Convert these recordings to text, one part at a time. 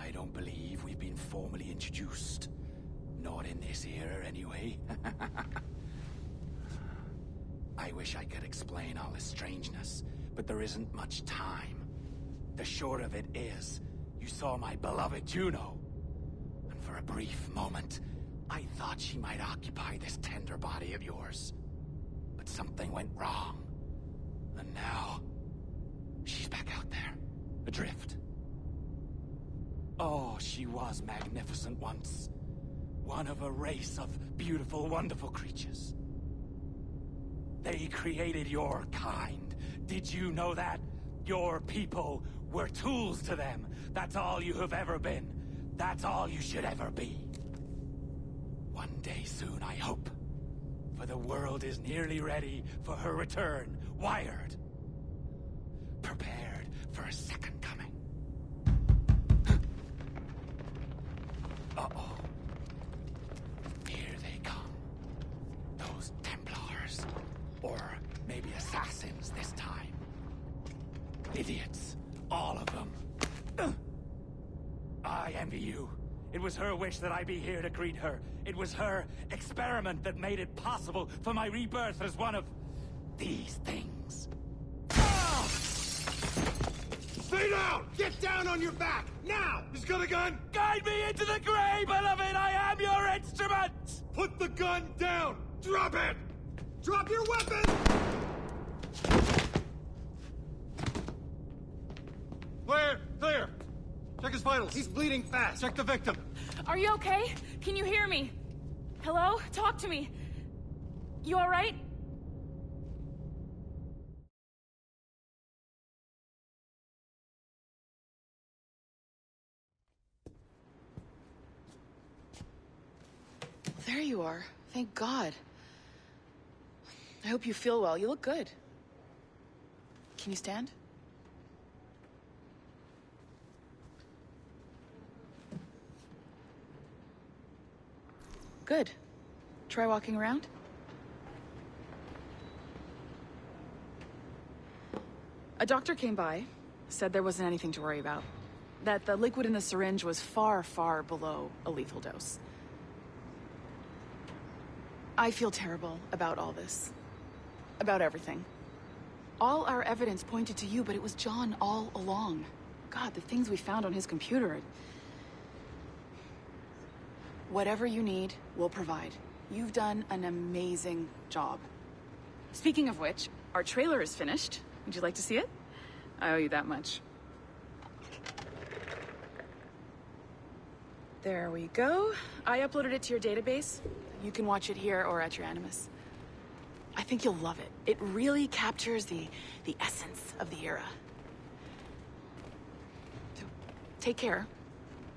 I don't believe we've been formally introduced. Not in this era, anyway. I wish I could explain all this strangeness, but there isn't much time. The short of it is, you saw my beloved Juno. And for a brief moment, I thought she might occupy this tender body of yours. But something went wrong. And now, she's back out there, adrift. Oh, she was magnificent once. One of a race of beautiful, wonderful creatures. They created your kind. Did you know that? Your people were tools to them. That's all you have ever been. That's all you should ever be. One day soon, I hope. For the world is nearly ready for her return. Wired. Prepared for a second coming. Uh-oh. Here they come. Those Templars. Or maybe assassins this time. Idiots. All of them. I envy you. It was her wish that I be here to greet her. It was her experiment that made it possible for my rebirth as one of these things. Stay down! Get down on your back! Now! He's got a gun! Guide me into the grave, beloved! I am your instrument! Put the gun down! Drop it! Drop your weapon! Clear! Clear! Check his vitals. He's bleeding fast. Check the victim. Are you okay? Can you hear me? Hello? Talk to me. You alright? There you are. Thank God. I hope you feel well. You look good. Can you stand? Good. Try walking around. A doctor came by, said there wasn't anything to worry about. That the liquid in the syringe was far, far below a lethal dose. I feel terrible about all this. About everything. All our evidence pointed to you, but it was John all along. God, the things we found on his computer. Whatever you need, we'll provide. You've done an amazing job. Speaking of which, our trailer is finished. Would you like to see it? I owe you that much. There we go. I uploaded it to your database. You can watch it here or at your Animus. I think you'll love it. It really captures the essence of the era. So, take care.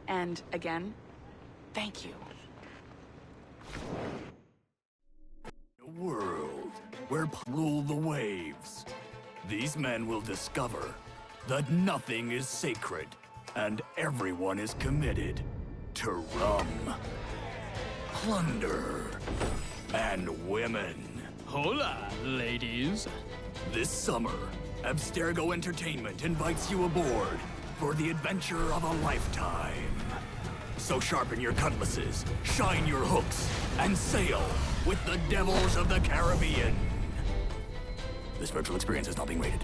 And again, thank you. A world where rule the waves. These men will discover that nothing is sacred and everyone is committed to rum, plunder, and women. Hola, ladies. This summer, Abstergo Entertainment invites you aboard for the adventure of a lifetime. So sharpen your cutlasses, shine your hooks, and sail with the devils of the Caribbean. This virtual experience is not being rated.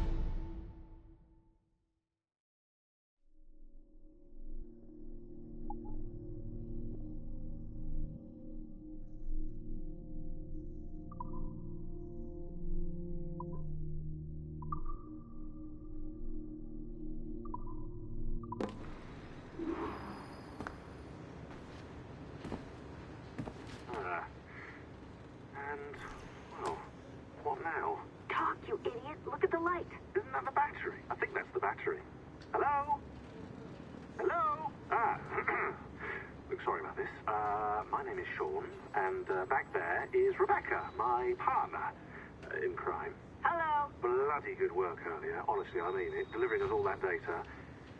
Good work earlier. Honestly, I mean it. Delivering us all that data.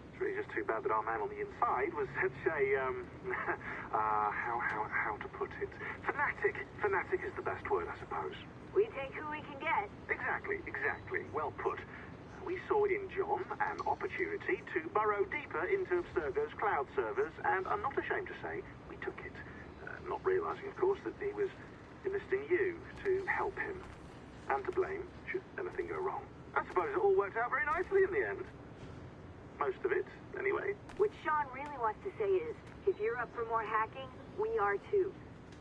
It's really just too bad that our man on the inside was such a, how to put it? Fanatic. Fanatic is the best word, I suppose. We take who we can get. Exactly. Well put. we saw in John an opportunity to burrow deeper into Abstergo's cloud servers, and I'm not ashamed to say we took it. Not realizing, of course, that he was enlisting you to help him. And to blame, should anything go wrong. I suppose it all worked out very nicely in the end. Most of it, anyway. What Sean really wants to say is, if you're up for more hacking, we are too.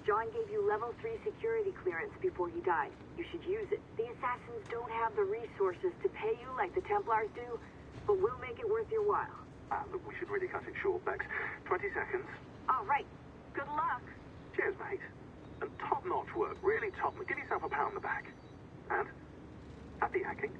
John gave you level 3 security clearance before he died. You should use it. The assassins don't have the resources to pay you like the Templars do, but we'll make it worth your while. Look, we should really cut it short, Bex. 20 seconds. All right. Good luck. Cheers, mate. And top-notch work. Really top. Give yourself a pat on the back. And happy hacking.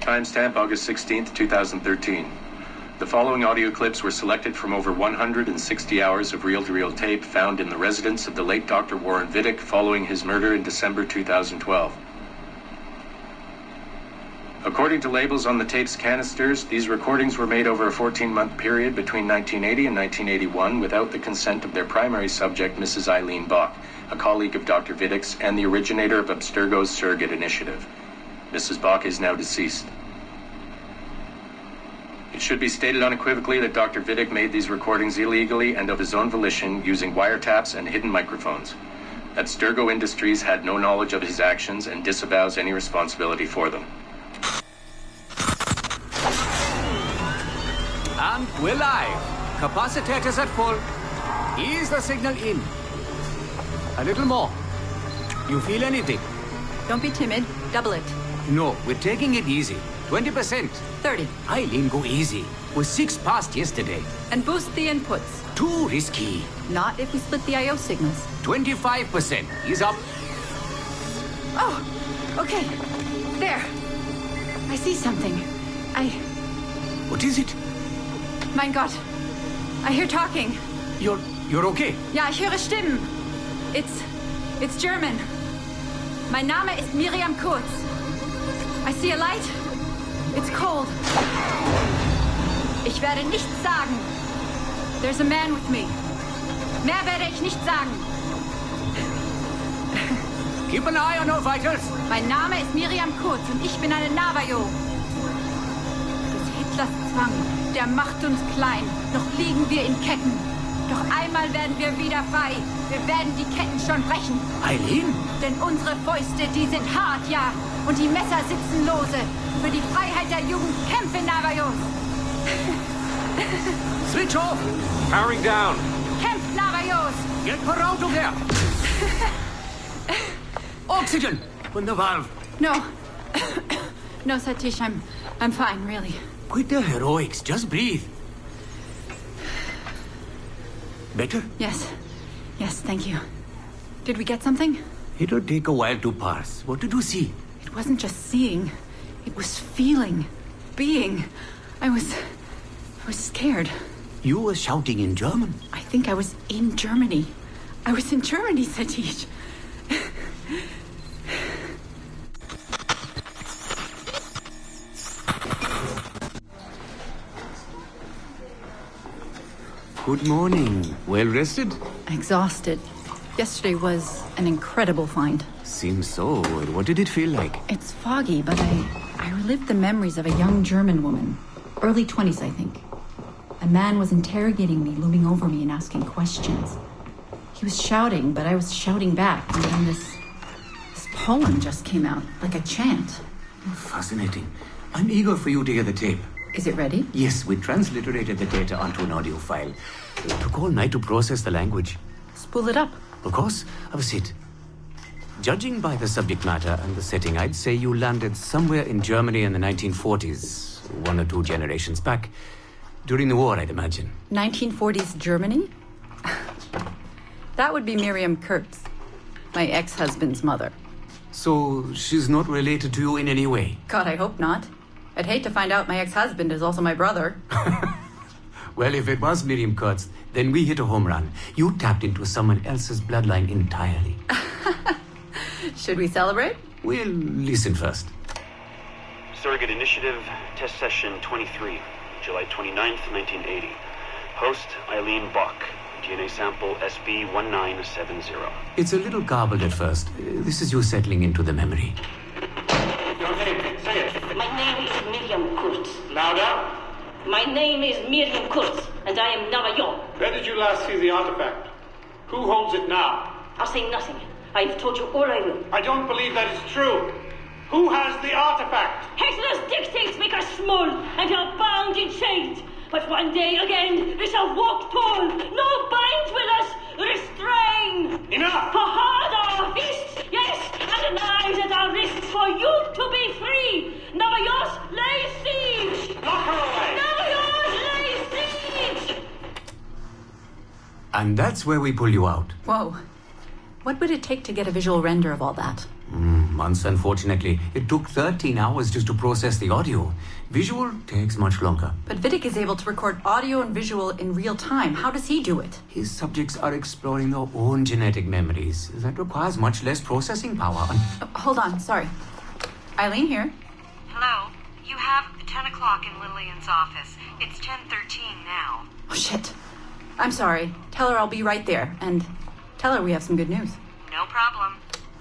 Timestamp August 16th, 2013. The following audio clips were selected from over 160 hours of reel-to-reel tape found in the residence of the late Dr. Warren Vidic following his murder in December 2012. According to labels on the tape's canisters, these recordings were made over a 14-month period between 1980 and 1981 without the consent of their primary subject, Mrs. Eileen Bach, a colleague of Dr. Vidic's and the originator of Abstergo's surrogate initiative. Mrs. Bach is now deceased. It should be stated unequivocally that Dr. Vidic made these recordings illegally and of his own volition using wiretaps and hidden microphones. Abstergo Industries had no knowledge of his actions and disavows any responsibility for them. And we're live. Capacitors at full. Ease the signal in. A little more. You feel anything? Don't be timid. Double it. No, we're taking it easy. 20%. 30. Eileen, go easy. We're 6 past yesterday. And boost the inputs. Too risky. Not if we split the I/O signals. 25%. Ease up. Oh, okay. There. I see something. What is it? Mein Gott. I hear talking. You're okay? Ja, ich höre Stimmen. It's German. Mein Name ist Miriam Kurz. I see a light. It's cold. Ich werde nichts sagen. There's a man with me. Mehr werde ich nicht sagen. Keep an eye on our vitals. Mein Name ist Miriam Kurz und ich bin eine Navajo. Des Hitlers Zwang, der macht uns klein. Noch liegen wir in Ketten. Doch einmal werden wir wieder frei. Wir werden die Ketten schon brechen. Eileen? Denn unsere Fäuste, die sind hart, ja. Und die Messer sitzen lose. Für die Freiheit der Jugend kämpfen Navajos. Switch off. Powering down. Kämpft Navajos. Get her out of there. Oxygen. From the valve. No. No, Satish, I'm fine, really. Quit the heroics. Just breathe. Better? Yes. Yes, thank you. Did we get something? It'll take a while to parse. What did you see? It wasn't just seeing. It was feeling. Being. I was scared. You were shouting in German? I think I was in Germany. I was in Germany, Satish. Good morning. Well rested? Exhausted. Yesterday was an incredible find. Seems so. What did it feel like? It's foggy, but I relived the memories of a young German woman. Early 20s, I think. A man was interrogating me, looming over me and asking questions. He was shouting, but I was shouting back. And then this poem just came out, like a chant. Fascinating. I'm eager for you to hear the tape. Is it ready? Yes, we transliterated the data onto an audio file. It took all night to process the language. Spool it up. Of course. Have a seat. Judging by the subject matter and the setting, I'd say you landed somewhere in Germany in the 1940s, 1 or 2 generations back. During the war, I'd imagine. 1940s Germany? That would be Miriam Kurtz, my ex-husband's mother. So she's not related to you in any way? God, I hope not. I'd hate to find out my ex-husband is also my brother. Well, if it was Miriam Kurtz, then we hit a home run. You tapped into someone else's bloodline entirely. Should we celebrate? We'll listen first. Surrogate Initiative, Test Session 23, July 29th, 1980. Host, Eileen Bach. DNA sample SB1970. It's a little garbled at first. This is you settling into the memory. Your name, say it. My name is Miriam Kurtz. Louder. My name is Miriam Kurtz, and I am Navajo. Where did you last see the artifact? Who holds it now? I'll say nothing. I've told you all I will. I don't believe that is true. Who has the artifact? Hitler's dictates make us small, and we are bound in chains. But one day again, we shall walk tall. No binds will us restrain. Enough! For hard our fists, yes, and the knives at our wrists for you to be free. Navajos lay siege. Lock her away. Navajos lay siege. And that's where we pull you out. Whoa. What would it take to get a visual render of all that? months, unfortunately. It took 13 hours just to process the audio. Visual takes much longer. But Vidic is able to record audio and visual in real time. How does he do it? His subjects are exploring their own genetic memories. That requires much less processing power. Hold on, sorry. Eileen here. Hello. You have 10 o'clock in Lillian's office. It's 10:13 now. Oh, shit. I'm sorry. Tell her I'll be right there. And tell her we have some good news. No problem.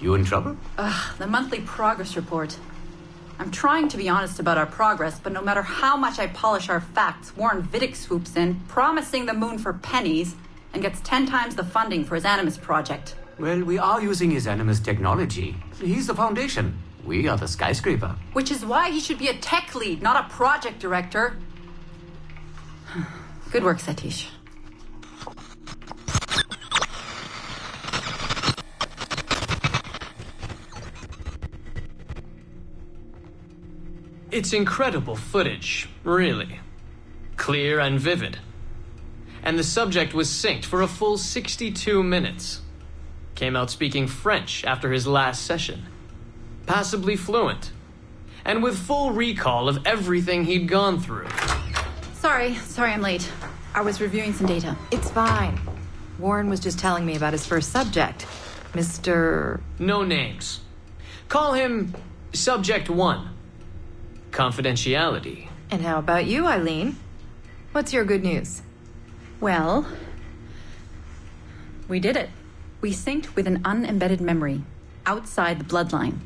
You in trouble? The monthly progress report. I'm trying to be honest about our progress, but no matter how much I polish our facts, Warren Vidic swoops in, promising the moon for pennies, and gets 10 times the funding for his Animus project. Well, we are using his Animus technology. He's the foundation. We are the skyscraper. Which is why he should be a tech lead, not a project director. Good work, Satish. It's incredible footage, really. Clear and vivid. And the subject was synced for a full 62 minutes. Came out speaking French after his last session. Passably fluent. And with full recall of everything he'd gone through. Sorry I'm late. I was reviewing some data. It's fine. Warren was just telling me about his first subject. Mr. No names. Call him Subject 1. Confidentiality. And how about you, Eileen? What's your good news? Well, we did it. We synced with an unembedded memory outside the bloodline.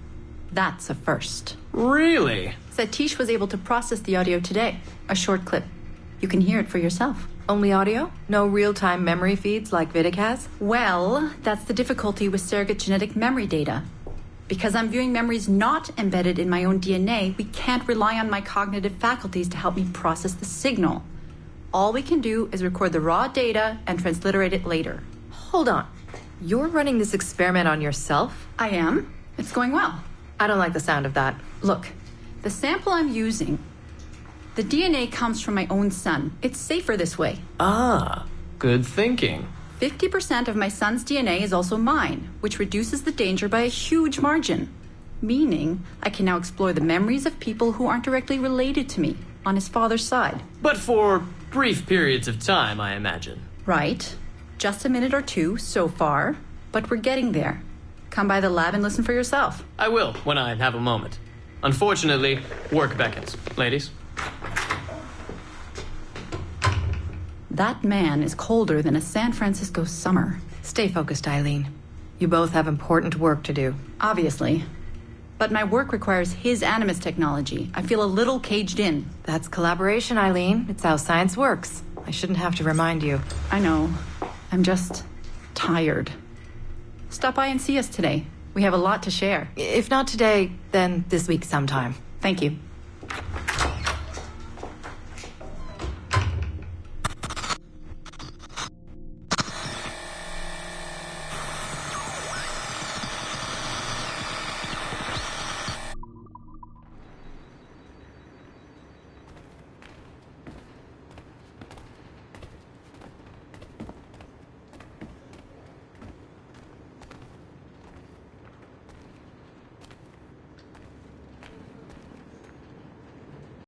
That's a first. Really? Satish was able to process the audio today. A short clip. You can hear it for yourself. Only audio? No real-time memory feeds like Vidic has? Well, that's the difficulty with surrogate genetic memory data. Because I'm viewing memories not embedded in my own DNA, we can't rely on my cognitive faculties to help me process the signal. All we can do is record the raw data and transliterate it later. Hold on. You're running this experiment on yourself? I am. It's going well. I don't like the sound of that. Look, the sample I'm using, the DNA comes from my own son. It's safer this way. Ah, good thinking. 50% of my son's DNA is also mine, which reduces the danger by a huge margin. Meaning, I can now explore the memories of people who aren't directly related to me on his father's side. But for brief periods of time, I imagine. Right. Just a minute or two so far, but we're getting there. Come by the lab and listen for yourself. I will, when I have a moment. Unfortunately, work beckons. Ladies? That man is colder than a San Francisco summer. Stay focused, Eileen. You both have important work to do. Obviously. But my work requires his Animus technology. I feel a little caged in. That's collaboration, Eileen. It's how science works. I shouldn't have to remind you. I know. I'm just tired. Stop by and see us today. We have a lot to share. If not today, then this week sometime. Thank you.